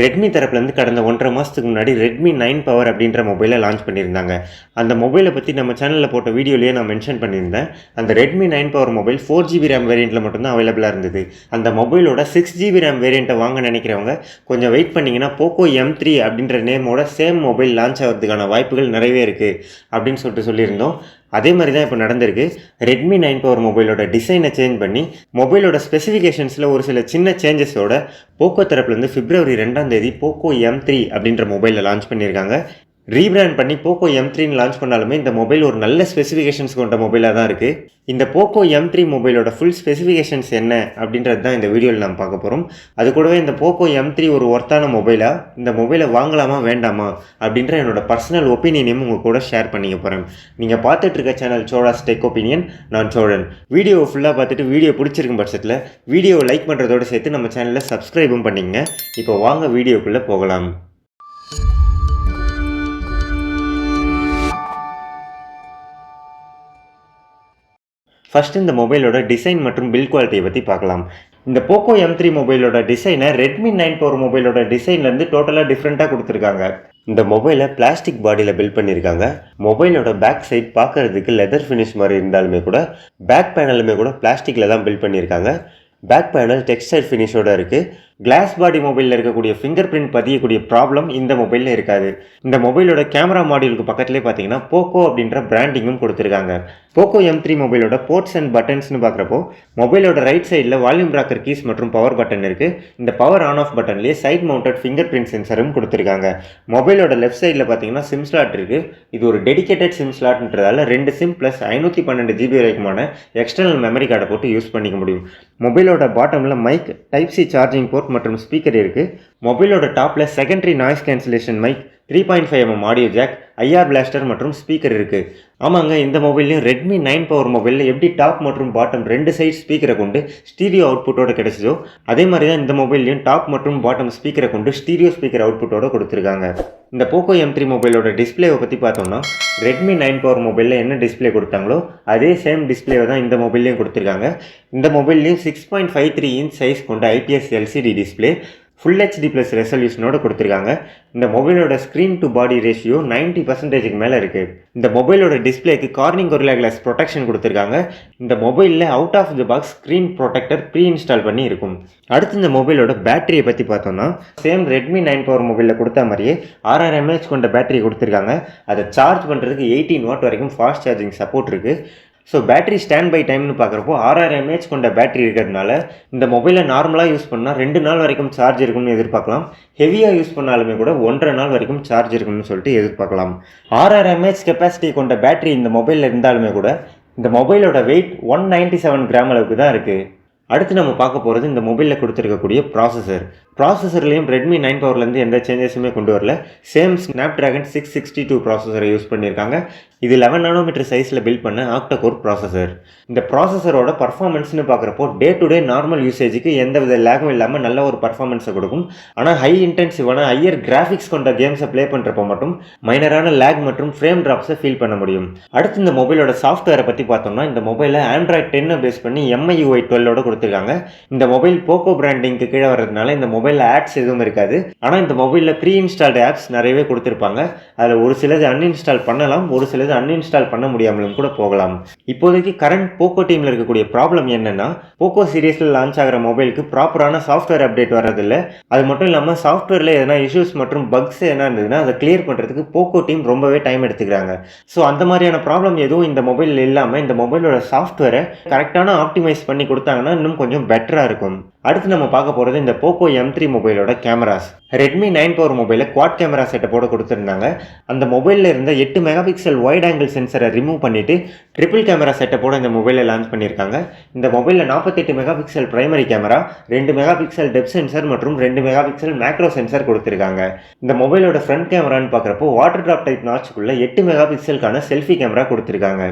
Redmi தரப்புலேருந்து கடந்த 1.5 மாதத்துக்கு முன்னாடி ரெட்மி 9 பவர் அப்படின்ற மொபைலை லான்ச் பண்ணியிருந்தாங்க. அந்த மொபைலை பற்றி நம்ம சேனலில் போட்ட வீடியோலேயே நான் மென்ஷன் பண்ணியிருந்தேன். அந்த Redmi 9 power mobile 4GB RAM வேரியண்ட்டில் மட்டும்தான் அவைலபிளாக இருந்தது. அந்த மொபைலோட 6GB ரேம் வேரியண்ட்டை வாங்க நினைக்கிறவங்க கொஞ்சம் வெயிட் பண்ணிங்கன்னா Poco M3 அப்படின்ற நேமோட சேம் மொபைல் லான்ச் ஆகிறதுக்கான வாய்ப்புகள் நிறையவே இருக்குது அப்படின்னு சொல்லியிருந்தோம். அதே மாதிரி தான் இப்போ நடந்திருக்கு. ரெட்மி 9 பவர் மொபைலோட டிசைனை சேஞ்ச் பண்ணி மொபைலோட ஸ்பெசிஃபிகேஷன்ஸில் ஒரு சில சின்ன சேஞ்சஸோட போக்கோ தரப்புலேருந்து February 2 Poco M3 அப்படின்ற மொபைலில் லான்ச் பண்ணியிருக்காங்க. ரீபிராண்ட் பண்ணி Poco M3ன்னு லான்ச் பண்ணாலுமே இந்த மொபைல் ஒரு நல்ல ஸ்பெசிஃபிகேஷன்ஸ் கொண்ட மொபைலாக தான் இருக்குது. இந்த Poco M3 மொபைலோட ஃபுல் ஸ்பெசிஃபிகேஷன்ஸ் என்ன அப்படின்றது தான் இந்த வீடியோவில் நம்ம பார்க்க போகிறோம். அது கூடவே இந்த Poco M3 ஒரு ஒர்த்தான மொபைலா, இந்த மொபைலை வாங்கலாமா வேண்டாமா அப்படின்ற என்னோட பர்சனல் ஒப்பீனியனையும் உங்கள் கூட ஷேர் பண்ணிக்க போகிறேன். நீங்கள் பார்த்துட்டு இருக்க சேனல் சோழாஸ் டெக் ஒப்பீனியன், நான் சோழன். வீடியோவை ஃபுல்லாக பார்த்துட்டு வீடியோ பிடிச்சிருக்கும் பட்சத்தில் வீடியோவை லைக் பண்ணுறதோடு சேர்த்து நம்ம சேனலில் சப்ஸ்கிரைபும் பண்ணிங்க. இப்போ வாங்க வீடியோக்குள்ளே போகலாம். ஃபஸ்ட்டு இந்த மொபைலோட டிசைன் மற்றும் பில்ட் குவாலிட்டியை பற்றி பார்க்கலாம். இந்த Poco M3 மொபைலோட டிசைனை ரெட்மி 9 பவர் மொபைலோட டிசைன்லேருந்து டோட்டலாக டிஃப்ரெண்ட்டாக கொடுத்துருக்காங்க. இந்த மொபைலை பிளாஸ்டிக் பாடியில் பில்ட் பண்ணியிருக்காங்க. மொபைலோட பேக் சைட் பார்க்குறதுக்கு லெதர் ஃபினிஷ் மாதிரி இருந்தாலுமே கூட பேக் பேனலுமே கூட பிளாஸ்டிக்கில் தான் பில்ட் பண்ணியிருக்காங்க. பேக் பேனல் டெக்ஸ்டைல் ஃபினிஷோடு இருக்குது. கிளாஸ் பாடி மொபைலில் இருக்கக்கூடிய ஃபிங்கர் பிரிண்ட் பதியக்கூடிய ப்ராப்ளம் இந்த மொபைலில் இருக்காது. இந்த மொபைலோட கேமரா மாடியூலுக்கு பக்கத்துலேயே பார்த்தீங்கன்னா போக்கோ அப்படின்ற பிராண்டிங்கும் கொடுத்துருக்காங்க. Poco M3 மொபைலோட போர்ட்ஸ் அண்ட் பட்டன்ஸ்னு பார்க்குறப்போ மொபைலோட ரைட் சைடில் வால்யூம் ராக்கர் கீஸ் மற்றும் பவர் பட்டன் இருக்குது. இந்த பவர் ஆன் ஆஃப் பட்டன்லேயே சைட் மவுண்டட் ஃபிங்கர் பிரிண்ட் சென்சரும் கொடுத்துருக்காங்க. மொபைலோட லெஃப்ட் சைடில் பார்த்தீங்கன்னா சிம் ஸ்லாட் இருக்குது. இது ஒரு டெடிகேட்டட் சிம் ஸ்லாட்ன்றதால 2 சிம் ப்ளஸ் 512GB வரைக்குமான எக்ஸ்டர்னல் மெமரி கார்டை போட்டு யூஸ் பண்ணிக்க முடியும். மொபைலோட பாட்டமில் mic, type C charging port மற்றும் ஸ்பீக்கர் இருக்குது. மொபைலோட டாப்பில் secondary noise cancellation mic, 3.5mm audio jack, IR blaster மற்றும் ஸ்பீக்கர் இருக்குது. ஆமாங்க, இந்த மொபைல்லையும் ரெட்மி 9 பவர் மொபைலில் எப்படி டாப் மற்றும் பாட்டம் 2 சைட் ஸ்பீக்கரை கொண்டு ஸ்டீரியோ அவுட்புட்டோட கிடைச்சதோ அதே மாதிரி தான் இந்த மொபைல்லையும் டாப் மற்றும் பாட்டம் ஸ்பீக்கரை கொண்டு ஸ்டீரியோ ஸ்பீக்கர் அவுட்புட்டோட கொடுத்துருக்காங்க. இந்த Poco M3 மொபைலோட டிஸ்பிளேவை பற்றி பார்த்தோம்னா ரெட்மி 9 பவர் மொபைலில் என்ன டிஸ்பிளே கொடுத்தாங்களோ அதே சேம் டிஸ்பிளேவை தான் இந்த மொபைல்லையும் கொடுத்துருக்காங்க. இந்த மொபைல்லையும் 6.53 இன்ச் சைஸ் கொண்ட IPS LCD display full HD plus ரெசல்யூஷனோட கொடுத்துருக்காங்க. இந்த மொபைலோட ஸ்க்ரீன் டு பாடி ரேஷியோ 90%க்கு மேலே இருக்குது. இந்த மொபைலோட டிஸ்பிளேக்கு கார்னிங் கொரில்லா கிளாஸ் ப்ரொடெக்ஷன் கொடுத்துருக்காங்க. இந்த மொபைலில் out of the box screen protector pre install பண்ணி இருக்கும். அடுத்து இந்த மொபைலோட பேட்டரியை பற்றி பார்த்தோம்னா சேம் ரெட்மி 9 பவர் மொபைலில் கொடுத்த மாதிரியே 6000 mAh கொண்ட பேட்டரி கொடுத்துருக்காங்க. அதை சார்ஜ் பண்ணுறதுக்கு 18 வாட் வரைக்கும் ஃபாஸ்ட் சார்ஜிங் சப்போர்ட் இருக்குது. ஸோ பேட்டரி ஸ்டாண்ட் பை டைம்னு பார்க்குறப்போ 6000 mAh கொண்ட பேட்டரி இருக்கிறதுனால இந்த மொபைலை நார்மலாக யூஸ் பண்ணால் 2 நாள் வரைக்கும் சார்ஜ் இருக்கும்னு எதிர்பார்க்கலாம். ஹெவியாக யூஸ் பண்ணாலுமே கூட 1.5 நாள் வரைக்கும் சார்ஜ் இருக்கும்னு சொல்லிட்டு எதிர்பார்க்கலாம். 6000 mAh கெப்பாசிட்டி கொண்ட பேட்டரி இந்த மொபைலில் இருந்தாலுமே கூட இந்த மொபைலோட வெயிட் 197 கிராம் அளவுக்கு தான் இருக்குது. அடுத்து நம்ம பார்க்க போகிறது இந்த மொபைலில் கொடுத்துருக்கக்கூடிய ப்ராசஸர்லேயும் ரெட்மி 9 பவர்லேருந்து எந்த சேஞ்சஸுமே கொண்டு வரல. சேம் ஸ்னாப்ட்ராகன் 662 ப்ராசஸரை யூஸ் பண்ணியிருக்காங்க. இது 11 நானோமீட்டர் சைஸில் பில்ட் பண்ண ஆக்டா கோர் ப்ராசஸர். இந்த ப்ராசஸரோட பர்ஃபார்மன்ஸ்னு பார்க்குறப்போ டே டு டே நார்மல் யூசேஜுக்கு எந்த வித லேகும் இல்லாமல் நல்ல ஒரு பர்ஃபார்மன்ஸை கொடுக்கும். ஆனால் ஹை இன்டென்சிவான ஹையர் கிராஃபிக்ஸ் கொண்ட கேம்ஸை ப்ளே பண்ணுறப்போ மட்டும் மைனரான லேக் மற்றும் ஃப்ரேம் ட்ராப்ஸை ஃபீல் பண்ண முடியும். அடுத்து இந்த மொபைலோட சாஃப்ட்வேரை பற்றி பார்த்தோம்னா இந்த மொபைலை Android 10 பேஸ் பண்ணி MIUI 12ஓட கொடுத்துருக்காங்க. இந்த மொபைல் போக்கோ பிராண்டிங்க்கு கீழே வர்றதுனால இந்த மொபைலில் ஆப்ஸ் எதுவும் இருக்காது. ஆனால் இந்த மொபைலில் ப்ரீ இன்ஸ்டால்டு ஆப்ஸ் நிறையவே கொடுத்துருப்பாங்க. அதில் ஒரு சிலது அன்இன்ஸ்டால் பண்ணலாம், ஒரு சிலது அன்இன்ஸ்டால் பண்ண முடியாமலும் கூட போகலாம். இப்போதைக்கு கரண்ட் போக்கோ டீமில் இருக்கக்கூடிய ப்ராப்ளம் என்னென்னா போக்கோ சீரீஸில் லான்ச் ஆகிற மொபைலுக்கு ப்ராப்பரான சாஃப்ட்வேர் அப்டேட் வர்றதில்லை. அது மட்டும் இல்லாமல் சாஃப்ட்வேரில் எதனா இஷ்யூஸ் மற்றும் பக்ஸ் என்ன இருந்ததுன்னா அதை கிளியர் பண்ணுறதுக்கு போக்கோ டீம் ரொம்பவே டைம் எடுத்துக்கிறாங்க. ஸோ அந்த மாதிரியான ப்ராப்ளம் எதுவும் இந்த மொபைலில் இல்லாமல் இந்த மொபைலோட சாஃப்ட்வேரை கரெக்டான ஆப்டிமைஸ் பண்ணி கொடுத்தாங்கன்னா இன்னும் கொஞ்சம் பெட்டராக இருக்கும். அடுத்து நம்ம பார்க்க போகிறது இந்த Poco M3 மொபைலோட கேமராஸ். ரெட்மி 9 பவர் மொபைலில் குவாட் கேமரா செட்டப்போட கொடுத்துருந்தாங்க. அந்த மொபைலில் இருந்த 8 மெகாபிக்சல் வைட் ஆங்கிள் சென்சரை ரிமூவ் பண்ணிவிட்டு ட்ரிபிள் கேமரா செட்டப்போட இந்த மொபைலை லான்ச் பண்ணியிருக்காங்க. இந்த மொபைலில் 48 megapixel primary camera, 2 megapixel depth sensor மற்றும் 2 மெகாபிக்சல் மேக்ரோ சென்சர் கொடுத்துருக்காங்க. இந்த மொபைலோட ஃப்ரண்ட் கேமரான்னு பார்க்குறப்போ வாட்டர் ட்ராப் டைப் நாட்சுக்குள்ள 8 மெகாபிக்சலுக்கான செல்ஃபி கேமரா கொடுத்துருக்காங்க.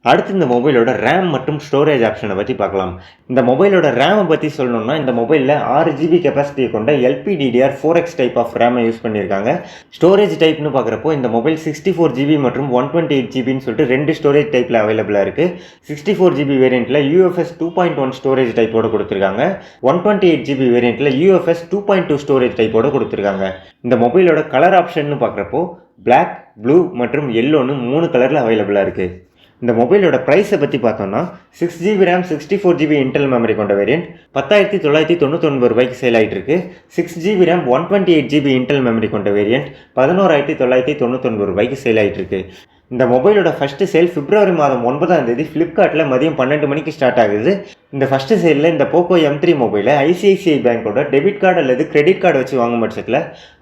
அடுத்து இந்த மொபைலோட ரேம் மற்றும் ஸ்டோரேஜ் ஆப்ஷனை பற்றி பார்க்கலாம். இந்த மொபைலோட ரேமை பற்றி சொல்லணும்னா இந்த மொபைலில் 6GB கெப்பாசிட்டியை கொண்ட LPDDR4X டைப் ஆஃப் ரேமை யூஸ் பண்ணியிருக்காங்க. ஸ்டோரேஜ் டைப்னு பார்க்குறப்போ இந்த மொபைல் 64GB மற்றும் 128GBன்னு சொல்லிட்டு 2 ஸ்டோரேஜ் டைப்பில் அவைலபிளாக இருக்குது. 64GB வேரியண்ட்டில் UFS 2.1 ஸ்டோரேஜ் டைப்போடு கொடுத்துருக்காங்க. 128GB வேரியண்ட்டில் UFS 2.2 ஸ்டோரேஜ் டைப்போடு கொடுத்துருக்காங்க. இந்த மொபைலோட கலர் ஆப்ஷன்னு பார்க்குறப்போ பிளாக், ப்ளூ மற்றும் எல்லோன்னு 3 கலரில் அவைலபிளாக இருக்குது. இந்த மொபைலோட ப்ரைஸை பற்றி பார்த்தோம்னா 6GB RAM 64GB Intel memory கொண்ட வேரியண்ட் 10,999 ரூபாய்க்கு சேல் ஆகிட்டு இருக்கு. 6GB RAM 128GB Intel memory கொண்ட வேரியண்ட் 11,999 ரூபாய்க்கு சேல் ஆகிட்டு இருக்கு. இந்த மொபைலோட ஃபஸ்ட்டு சேல் பிப்ரவரி மாதம் 9ஆம் தேதி ஃப்ளிப்கார்ட்டில் மதியம் 12 மணிக்கு ஸ்டார்ட் ஆகுது. இந்த ஃபஸ்ட்டு சேலில் இந்த போக்கோ M3 மொபைலை ICICI பேங்கோட டெபிட் கார்டு அல்லது கிரெடிட் கார்டு வச்சு வாங்கும் பட்சத்தில்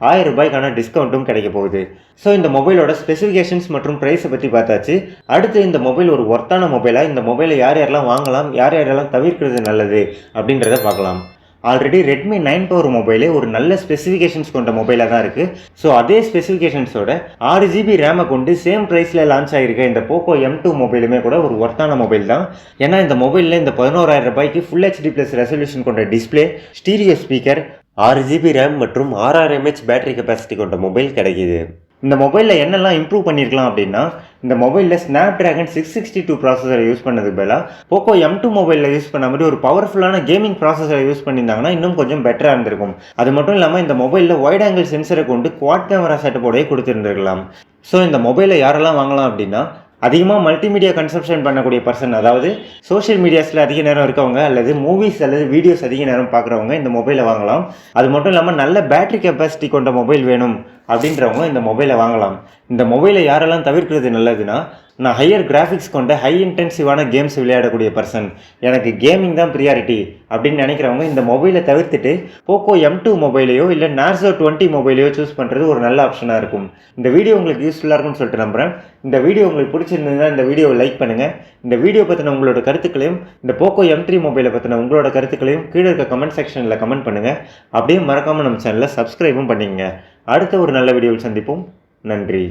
1000 ரூபாய்க்கான டிஸ்கவுண்ட்டும் கிடைக்க போகுது. ஸோ இந்த மொபைலோட ஸ்பெசிஃபிகேஷன்ஸ் மற்றும் ப்ரைஸை பற்றி பார்த்தாச்சு. அடுத்து இந்த மொபைல் ஒரு ஒர்த்தான மொபைலாக, இந்த மொபைலை யார் யாரெல்லாம் வாங்கலாம், யார் யாரெல்லாம் தவிர்க்கிறது நல்லது அப்படின்றத பார்க்கலாம். ஆல்ரெடி ரெட்மி 9 Pro மொபைலே ஒரு நல்ல ஸ்பெசிஃபிகேஷன்ஸ் கொண்ட மொபைலாக தான் இருக்குது. ஸோ அதே ஸ்பெசிஃபிகேஷன்ஸோட 6GB ரேமை கொண்டு சேம் ப்ரைஸில் லான்ச் ஆகிருக்க இந்த போக்கோ M2 மொபைலுமே கூட ஒரு ஒர்த்தான மொபைல் தான். ஏன்னா இந்த மொபைலில் இந்த 11,000 ரூபாய்க்கு ஃபுல் HD+ ரெசல்யூஷன் கொண்ட display, stereo speaker, 6GB RAM மற்றும் 6000 mAh பேட்டரி கெப்பாசிட்டி கொண்ட மொபைல் கிடைக்கிது. இந்த மொபைலில் என்னெல்லாம் இம்ப்ரூவ் பண்ணியிருக்கலாம் அப்படின்னா, இந்த மொபைலில் Snapdragon 662 ப்ராசஸரை யூஸ் பண்ணதுக்கு பதிலாக போக்கோ M2 மொபைலில் யூஸ் பண்ண மாதிரி ஒரு பவர்ஃபுல்லான கேமிங் ப்ராசஸரை யூஸ் பண்ணியிருந்தாங்கன்னா இன்னும் கொஞ்சம் பெட்டராக இருந்திருக்கும். அது மட்டும் இல்லாமல் இந்த மொபைலில் வைட் ஆங்கிள் சென்சரை கொண்டு குவாட் கேமரா செட்டப்போடே கொடுத்துருந்துருக்கலாம். ஸோ இந்த மொபைலை யாரெல்லாம் வாங்கலாம் அப்படின்னா, அதிகமாக மல்டிமீடியா கன்சப்ஷன் பண்ணக்கூடிய பர்சன், அதாவது சோஷியல் மீடியாஸில் அதிக நேரம் இருக்கவங்க அல்லது மூவிஸ் அல்லது வீடியோஸ் அதிக நேரம் பார்க்குறவங்க இந்த மொபைலை வாங்கலாம். அது மட்டும் இல்லாமல் நல்ல பேட்டரி கெப்பாசிட்டி கொண்ட மொபைல் வேணும் அப்படின்றவங்க இந்த மொபைலை வாங்கலாம். இந்த மொபைலை யாரெல்லாம் தவிர்க்கிறது நல்லதுன்னா, நான் ஹையர் கிராஃபிக்ஸ் கொண்ட ஹை இன்டென்சிவான கேம்ஸ் விளையாடக்கூடிய பர்சன், எனக்கு கேமிங் தான் ப்ரியாரிட்டி அப்படின்னு நினைக்கிறவங்க இந்த மொபைலை தவிர்த்துட்டு போக்கோ M2 மொபைலையோ இல்லை நார்சோ 20 மொபைலையோ சூஸ் பண்ணுறது ஒரு நல்ல ஆப்ஷனாக இருக்கும். இந்த வீடியோ உங்களுக்கு யூஸ்ஃபுல்லாக இருக்கும்னு சொல்லிட்டு நம்புகிறேன். இந்த வீடியோ உங்களுக்கு பிடிச்சிருந்ததுன்னா இந்த வீடியோவை லைக் பண்ணுங்கள். இந்த வீடியோ பற்றின உங்களோட கருத்துக்களையும், இந்த போக்கோ M3 மொபைலை பற்றின உங்களோட கருத்துக்களையும் கீழே இருக்க கமெண்ட் செக்ஷனில் கமெண்ட் பண்ணுங்கள். அப்படியே மறக்காமல் நம்ம சேனலை சப்ஸ்கிரைபும் பண்ணிக்கங்க. அடுத்த ஒரு நல்ல வீடியோவில் சந்திப்போம். நன்றி.